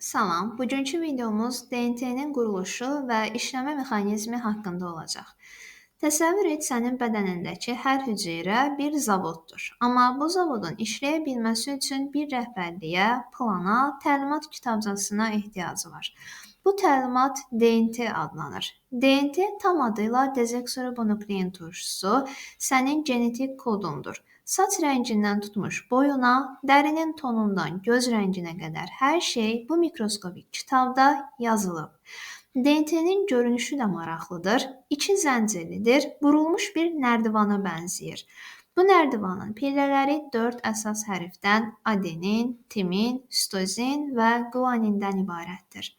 Salam, bugünkü videomuz DNT-nin quruluşu və işləmə mexanizmi haqqında olacaq. Təsəvvür et, sənin bədənindəki hər hüceyrə bir zavoddur. Amma bu zavodun işləyə bilməsi üçün bir rəhbərliyə, plana, təlimat kitabçasına ehtiyacı var. Bu təlimat DNT adlanır. DNT tam adıyla dezoksiribonuklein turşusu sənin genetik kodundur. Saç rəngindən tutmuş boyuna, dərinin tonundan göz rənginə qədər hər şey bu mikroskopik kitabda yazılıb. DNT-nin görünüşü də maraqlıdır. İki zəncirlidir, burulmuş bir nərdivana bənzəyir. Bu nərdivanın pillələri 4 əsas hərfdən adenin, timin, sitozin və guanindən ibarətdir.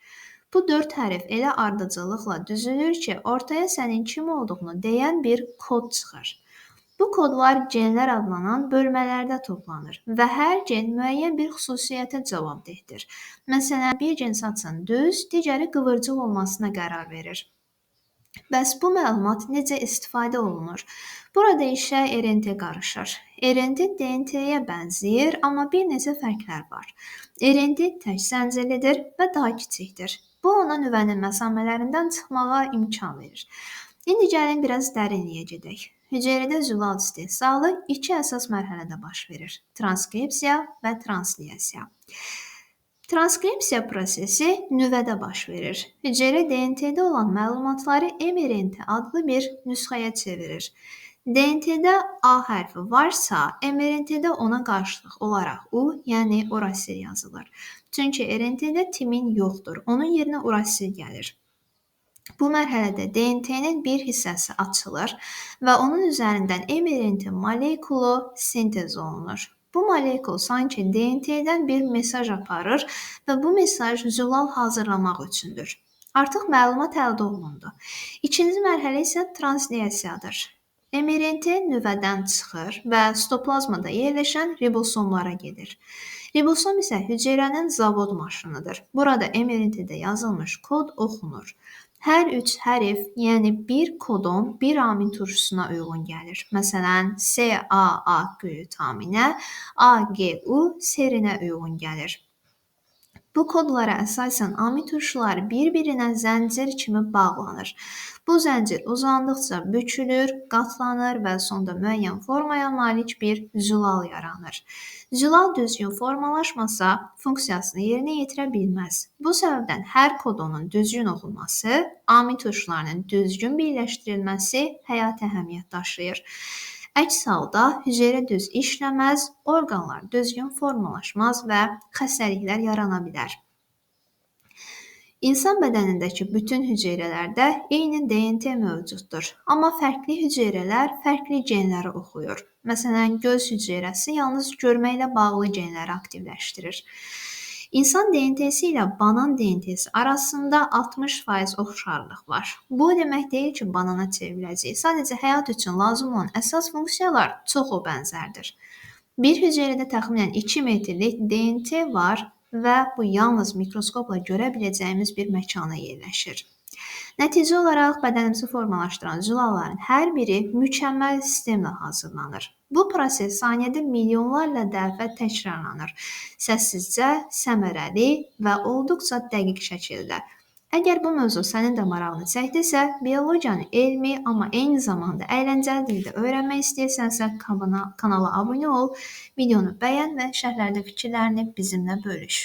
Bu 4 hərf elə ardıcıllıqla düzülür ki, ortaya sənin kim olduğunu deyən bir kod çıxır. Bu kodlar genlər adlanan bölmələrdə toplanır və hər gen müəyyən bir xüsusiyyətə cavabdehdir. Məsələn, bir gen saçın düz, digəri qıvırcıq olmasına qərar verir. Bəs bu məlumat necə istifadə olunur? Burada işə RNT qarışır. RNT DNT-yə bənzəyir, amma bir neçə fərqlər var. RNT tək zəncirlidir və daha kiçikdir. Bu ona nüvənin məsafələrindən çıxmağa imkan verir. İndi gəlin biraz dərinliyə gedək. Hüceyrədə zülal istehsalı iki əsas mərhələdə baş verir: transkripsiya və translyasiya. Transkripsiya prosesi nüvədə baş verir. Hüceyrə DNT-də olan məlumatları mRNT adlı bir nüsxəyə çevirir. DNT-də A hərfi varsa, mRNT-də ona qarşılıq olaraq U, yəni urasil yazılır. Çünki RNT-də timin yoxdur, onun yerinə urasil gəlir. Bu mərhələdə DNT-nin bir hissəsi açılır və onun üzərindən mRNT molekulu sintez olunur. Bu molekul sanki DNT-dən bir mesaj aparır və bu mesaj zülal hazırlamaq üçündür. Artıq məlumat əldə olundu. İkinci mərhələ isə translyasiyadır. mRNT nüvədən çıxır və stoplazmada yerləşən ribosomlara gedir. Ribosom isə hüceyrənin zavod maşınıdır. Burada mRNT-də yazılmış kod oxunur. Hər üç hərf, yəni bir kodon bir amin turşusuna uyğun gəlir. Məsələn, CAA glutaminə, AGU serinə uyğun gəlir. Bu kodlara əsasən amin turşuları bir-birinə zəncir kimi bağlanır. Bu zəncir uzandıqca bükülür, qatlanır və sonda müəyyən formaya malik bir zülal yaranır. Zülal düzgün formalaşmasa, funksiyasını yerinə yetirə bilməz. Bu səbəbdən hər kodonun düzgün oxunması, amin turşularının düzgün birləşdirilməsi həyati əhəmiyyət daşıyır. Əks halda hüceyrə düz işləməz, orqanlar düzgün formalaşmaz və xəstəliklər yarana bilər. İnsan bədənindəki bütün hüceyrələrdə eyni DNT mövcuddur, amma fərqli hüceyrələr fərqli genləri oxuyur. Məsələn, göz hüceyrəsi yalnız görməklə bağlı genləri aktivləşdirir. İnsan DNT-si ilə banan DNT-si arasında 60% oxşarlıq var. Bu demək deyil ki, banana çevriləcək. Sadəcə həyat üçün lazım olan əsas funksiyalar çox o bənzərdir. Bir hüceyrədə təxminən 2 metrlik DNT var və bu yalnız mikroskopla görə biləcəyimiz bir məkana yerləşir. Nəticə olaraq bədənimizi formalaşdıran zülalların hər biri mükəmməl sistemlə hazırlanır. Bu proses saniyədə milyonlarla dəfə təkrarlanır. Səssizcə, səmərəli və olduqca dəqiq şəkildə. Əgər bu mövzu sənin də marağını çəkdisə, biologiyanı elmi, amma eyni zamanda əyləncəli dildə öyrənmək istəyirsənsə, kanala abunə ol, videonu bəyən və şərhlərdə fikirlərini bizimlə bölüş.